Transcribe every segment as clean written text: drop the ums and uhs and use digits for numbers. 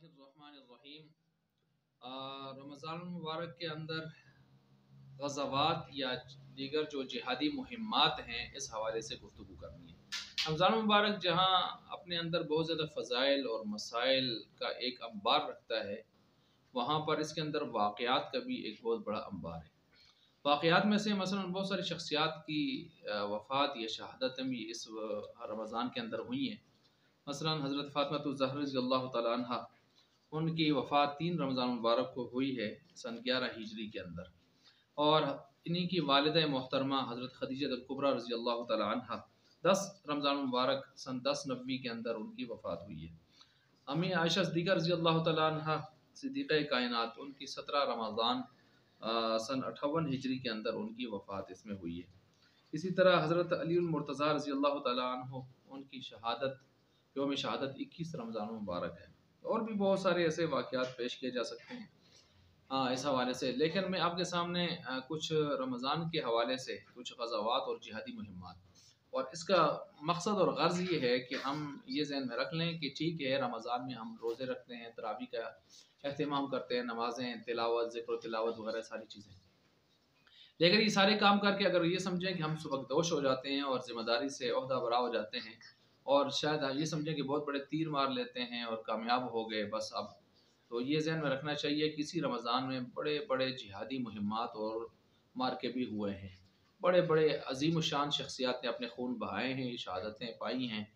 बिस्मिल्लाहिर्रहमानिर्रहीम। रमज़ान मुबारक के अंदर ग़ज़वात या दीगर जो जिहादी मुहिम्मात हैं इस हवाले से गुफ्तगू करनी है। रमज़ान मुबारक जहाँ अपने अंदर बहुत ज़्यादा फ़ज़ाइल और मसाइल का एक अंबार रखता है, वहाँ पर इसके अंदर वाक़यात का भी एक बहुत बड़ा अंबार है। वाक़यात में से मसलन बहुत सारी शख्सियात की वफ़ात या शहादतें भी इस रमज़ान के अंदर हुई हैं। मसलन हज़रत फ़ातिमा ज़हरा रज़ियल्लाहु तआला अन्हा, उनकी वफ़ात 3 रमज़ान मुबारक को हुई है सन 11 हिजरी के अंदर, और इन्हीं की वालिदा मोहतरमा हज़रत खदीजतुल कुबरा रज़ियल्लाहु तआला अन्हा 10 रमज़ान मुबारक सन 10 नबी के अंदर उनकी वफ़ात हुई है। अम्मी आयशा सिद्दीक़ा रज़ियल्लाहु तआला अन्हा सिद्दीक़ा कायनात, उनकी 17 रमज़ान सन 58 हिजरी के अंदर उनकी वफ़ात इसमें हुई है। इसी तरह हज़रत अलीउल मुर्तज़ा रज़ियल्लाहु तआला अन्हु, उनकी शहादत यौम शहादत 21 रमज़ान मुबारक है। और भी बहुत सारे ऐसे वाक़यात पेश किए जा सकते हैं इस हवाले से, लेकिन मैं आपके सामने कुछ रमज़ान के हवाले से कुछ ग़ज़वात और जिहादी मुहिम्मात, और इसका मकसद और गर्ज़ ये है कि हम ये ज़हन में रख लें कि ठीक है, रमज़ान में हम रोज़े रखते हैं, तरावी का एहतमाम करते हैं, नमाज़ें, तिलावत, ज़िक्र तिलावत वगैरह सारी चीज़ें, लेकिन ये सारे काम करके अगर ये समझें कि हम सुबकदोश हो जाते हैं और ज़िम्मेदारी से ओहदा बरा हो जाते हैं, और शायद ये समझें कि बहुत बड़े तीर मार लेते हैं और कामयाब हो गए बस अब, तो ये ज़हन में रखना चाहिए कि इसी रमज़ान में बड़े बड़े जिहादी मुहिम्मात और मार्के भी हुए हैं। बड़े बड़े अजीम शान शख्सियात ने अपने खून बहाए हैं, शहादतें पाई हैं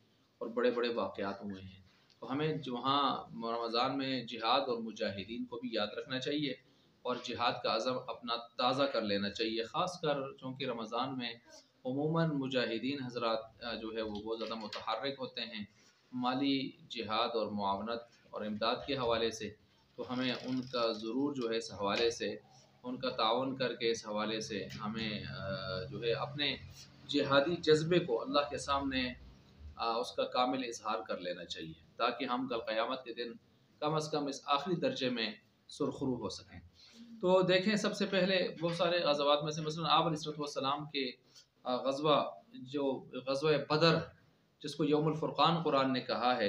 और बड़े बड़े वाक़यात हुए हैं। तो हमें वहाँ रमज़ान में जिहाद और मुजाहिदीन को भी याद रखना चाहिए और जिहाद का अज़म अपना ताज़ा कर लेना चाहिए, ख़ास कर चूँकि रमज़ान में उमूमन मुजाहिदीन हज़रात जो है वो बहुत ज़्यादा मुतहर्रिक होते हैं माली जिहाद और मुआवनत और इमदाद के हवाले से, तो हमें उनका ज़रूर जो है इस हवाले से उनका ताउन करके इस हवाले से हमें जो है अपने जिहादी जज्बे को अल्लाह के सामने उसका कामिल इजहार कर लेना चाहिए, ताकि हम कल क़यामत के दिन कम अज़ कम इस आखिरी दर्जे में सुरखरू हो सकें। तो देखें, सबसे पहले बहुत सारे ग़ज़वात में से मसलन आप अलैहिस्सलाम के ग़ज़वा जो ग़ज़वा बदर, जिसको यौमुल फ़ुरक़ान कुरान ने कहा है,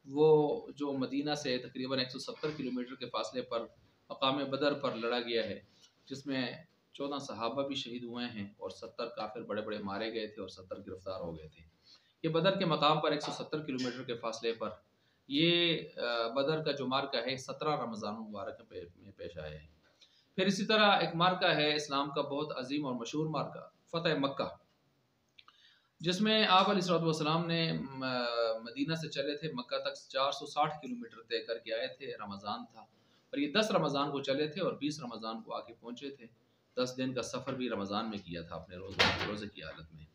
वो जो मदीना से तकरीबन 170 किलोमीटर के फासले पर मकाम बदर पर लड़ा गया है, जिसमें 14 सहाबा भी शहीद हुए हैं और 70 काफिर बड़े बड़े मारे गए थे और 70 गिरफ्तार हो गए थे। ये बदर के मकाम पर 170 किलोमीटर के फासले पर ये बदर का जो मार्का है 17 रमज़ान मुबारक में पेश आया है। फिर इसी तरह एक मार्का है इस्लाम का बहुत अजीम और मशहूर मार्का, फ़तह मक्का, जिसमें आप अलैहिस्सलाम ने मदीना से चले थे मक्का तक 460 किलोमीटर तय करके आए थे। रमज़ान था और ये 10 रमज़ान को चले थे और 20 रमज़ान को आके पहुँचे थे। 10 दिन का सफ़र भी रमज़ान में किया था अपने रोज़े की हालत में।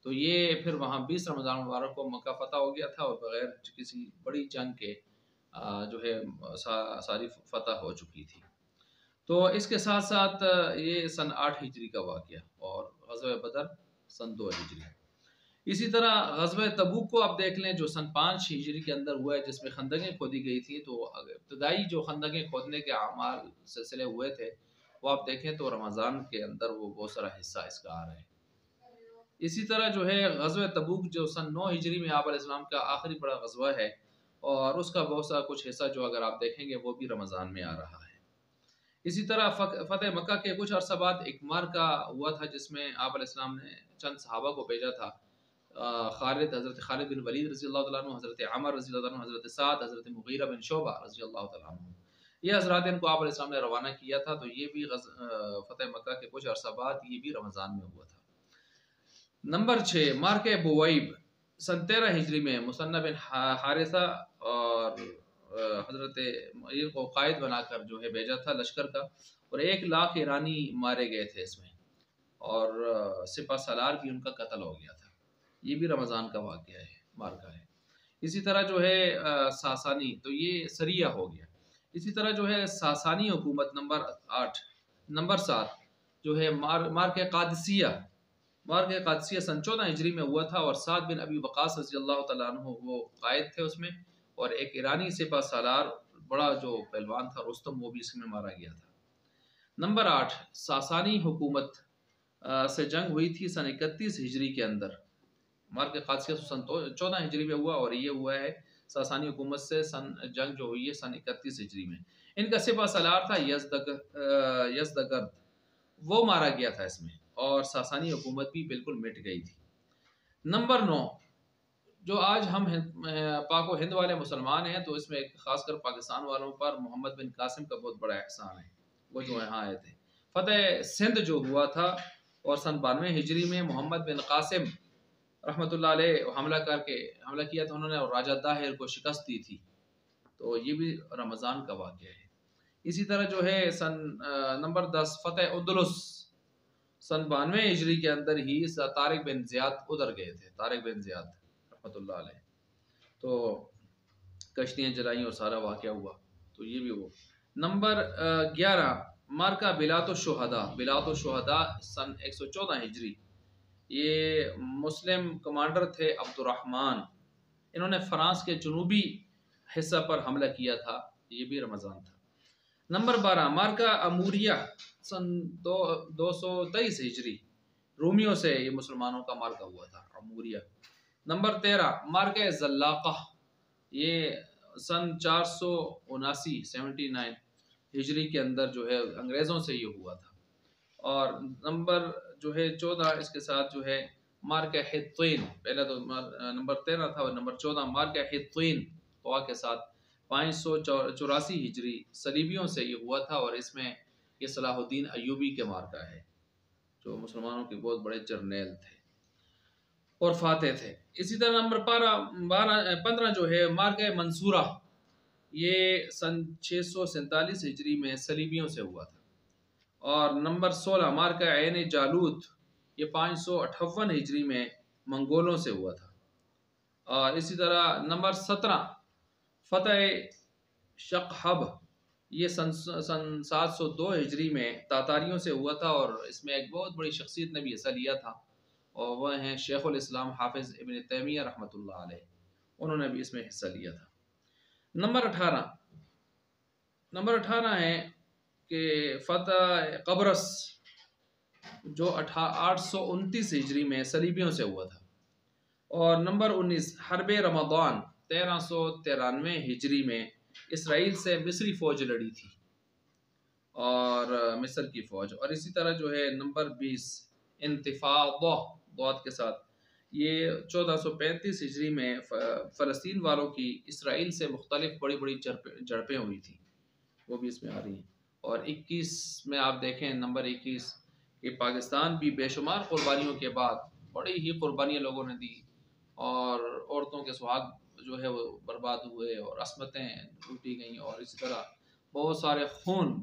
तो ये फिर वहाँ 20 रमज़ान मुबारक को मक्का फ़तह हो गया था और बग़ैर किसी बड़ी जंग के जो है सारी फ़तह हो चुकी थी। तो इसके साथ साथ ये सन 8 हिजरी का वाक़या और ग़ज़वा बदर सन 2 हिजरी। इसी तरह ग़ज़वा तबूक को आप देख लें जो सन 5 हिजरी के अंदर हुआ है, जिसमें खंदकें खोदी गई थी। तो इब्तदाई जो खंदकें खोदने के अमाल सिलसिले हुए थे वो आप देखें तो रमज़ान के अंदर वो बहुत सारा हिस्सा इसका आ रहा है। इसी तरह जो है ग़ज़वा तबूक जो सन 9 हिजरी में आप अलैहिस्सलाम का आखिरी बड़ा ग़ज़वा है और उसका बहुत सारा कुछ हिस्सा जो अगर आप देखेंगे वो भी रमज़ान में आ रहा है। इसी तरह फ़तह मक्का के कुछ अरसा बाद एक मार्का हुआ था जिसमें आप अलैहिस्सलाम ने चंद सहाबा को भेजा था, हज़रत खालिद बिन वलीद रज़ियल्लाहु तआला अन्हु, हज़रत अमर रज़ियल्लाहु तआला अन्हु, हज़रत साद, हज़रत मुगीरा बिन शोबा रज़ियल्लाहु तआला अन्हु, ये हज़रात इनको आप अलैहिस्सलाम ने रवाना किया था। तो ये भी फ़तह मक्का के कुछ अरसा बाद ये भी रमज़ान में हुआ था। नंबर 6 मार्के बुवैब सन 13 हिजरी में मुसन्ना बिन हारिसा और हज़रत को कायद बनाकर जो है भेजा था लश्कर का, और 1 लाख ईरानी मारे गए थे इसमें और सिपा सलार भी उनका कत्ल हो गया था। ये भी रमज़ान का वाक़या है, मार्का है। इसी तरह जो है सासानी, तो ये सरिया हो गया। इसी तरह जो है सासानी हुकूमत नंबर 8। नंबर 7 जो है मार्के कादसिया सन 14 हिजरी में हुआ था और साद बिन अबी वक़ास रज़ियल्लाहु तआला अन्हु वो कायद थे उसमें, और एक ईरानी सिपा सालार बड़ा जो पहलवान था रुस्तम, वो भी इसमें मारा गया था। नंबर 8 सासानी हुकूमत से जंग हुई थी सन 31 हिजरी के अंदर। मार्के कादसिया सन 14 हिजरी में हुआ और ये हुआ है ساسانی حکومت سے جنگ جو ہوئی ہے سن 31 ہجری میں. ان کا سپہ سالار تھا یزدگرد، وہ مارا گیا تھا اس میں، اور ساسانی حکومت بھی بالکل مٹ گئی تھی. نمبر 9، جو آج ہم پاک و ہند والے مسلمان ہیں تو اس میں خاص کر پاکستان والوں پر محمد بن قاسم کا بہت بڑا احسان ہے. وہ جو یہاں آئے تھے، فتح سندھ جو ہوا تھا، اور سن 92 ہجری میں محمد بن قاسم رحمۃ اللہ علیہ حملہ کیا تھا انہوں نے، اور راجہ طاہر کو شکست دی تھی. تو یہ بھی رمضان کا واقعہ ہے. اسی طرح جو ہے نمبر 10، فتح اندلس سن 92 ہجری کے اندر ہی طارق بن زیاد ادھر گئے تھے، طارق بن زیاد رحمۃ اللہ علیہ. تو کشتیاں جلائیں اور سارا واقعہ ہوا، تو یہ بھی ہوا. نمبر 11، مارکا بلاد الشہداء سن 114 ہجری. یہ مسلم کمانڈر تھے عبد الرحمن، انہوں نے فرانس کے جنوبی حصہ پر حملہ کیا تھا. یہ بھی رمضان تھا. نمبر 12، مارکا اموریہ سن 223 ہجری، رومیوں سے یہ مسلمانوں کا مارکا ہوا تھا اموریہ. نمبر 13، مارکا زلاقہ، یہ سن 479 ہجری کے اندر جو ہے انگریزوں سے یہ ہوا تھا. اور نمبر جو ہے 14 اس کے ساتھ جو ہے مارکا حطین، پہلے تو نمبر 13 تھا، اور نمبر 14 مارکا حطین طوا کے ساتھ 584 ہجری صلیبیوں سے یہ ہوا تھا. اور اس میں یہ صلاح الدین ایوبی کے مارکا ہے، جو مسلمانوں کے بہت بڑے جرنیل تھے اور فاتح تھے. اسی طرح نمبر 15 جو ہے مارکا منصورہ، یہ سن 647 ہجری میں صلیبیوں سے ہوا تھا. اور نمبر 16 مارکا عین جالوت، یہ 558 ہجری میں منگولوں سے ہوا تھا. اور اسی طرح نمبر 17 فتح شقحب، یہ سن 702 ہجری میں تاتاریوں سے ہوا تھا. اور اس میں ایک بہت بڑی شخصیت نے بھی حصہ لیا تھا، اور وہ ہیں شیخ الاسلام حافظ ابن تیمیہ رحمۃ اللہ علیہ، انہوں نے بھی اس میں حصہ لیا تھا. نمبر 18 ہے کہ فتح قبرص، جو 829 ہجری میں صلیبیوں سے ہوا تھا. اور نمبر 19 حرب رمضان 1393 ہجری میں اسرائیل سے مصری فوج لڑی تھی، اور مصر کی فوج. اور اسی طرح جو ہے نمبر 20 انتفاضہ کے ساتھ، یہ 1435 ہجری میں فلسطین والوں کی اسرائیل سے مختلف بڑی بڑی جھڑپیں ہوئی تھی، وہ بھی اس میں آ رہی ہیں. اور 21 میں آپ دیکھیں نمبر 21 کہ پاکستان بھی بے شمار قربانیوں کے بعد بڑی ہی قربانیاں لوگوں نے دی، اور عورتوں کے سہاگ جو ہے وہ برباد ہوئے، اور عصمتیں لوٹی گئیں، اور اسی طرح بہت سارے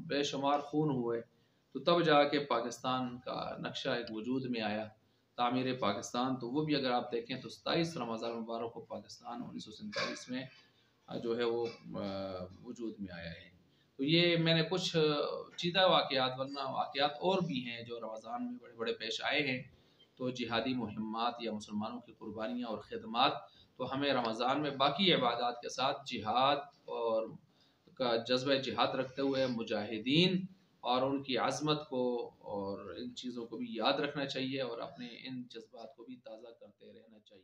بے شمار خون ہوئے. تو تب جا کے پاکستان کا نقشہ ایک وجود میں آیا، تعمیر پاکستان. تو وہ بھی اگر آپ دیکھیں تو 27 رمضان المبارک کو پاکستان 1947 میں جو ہے وہ وجود میں آیا ہے. تو یہ میں نے کچھ چیدہ واقعات، ورنہ واقعات اور بھی ہیں جو رمضان میں بڑے بڑے پیش آئے ہیں. تو جہادی مہمات یا مسلمانوں کی قربانیاں اور خدمات، تو ہمیں رمضان میں باقی عبادات کے ساتھ جہاد اور کا جذبہ جہاد رکھتے ہوئے مجاہدین اور ان کی عظمت کو اور ان چیزوں کو بھی یاد رکھنا چاہیے، اور اپنے ان جذبات کو بھی تازہ کرتے رہنا چاہیے.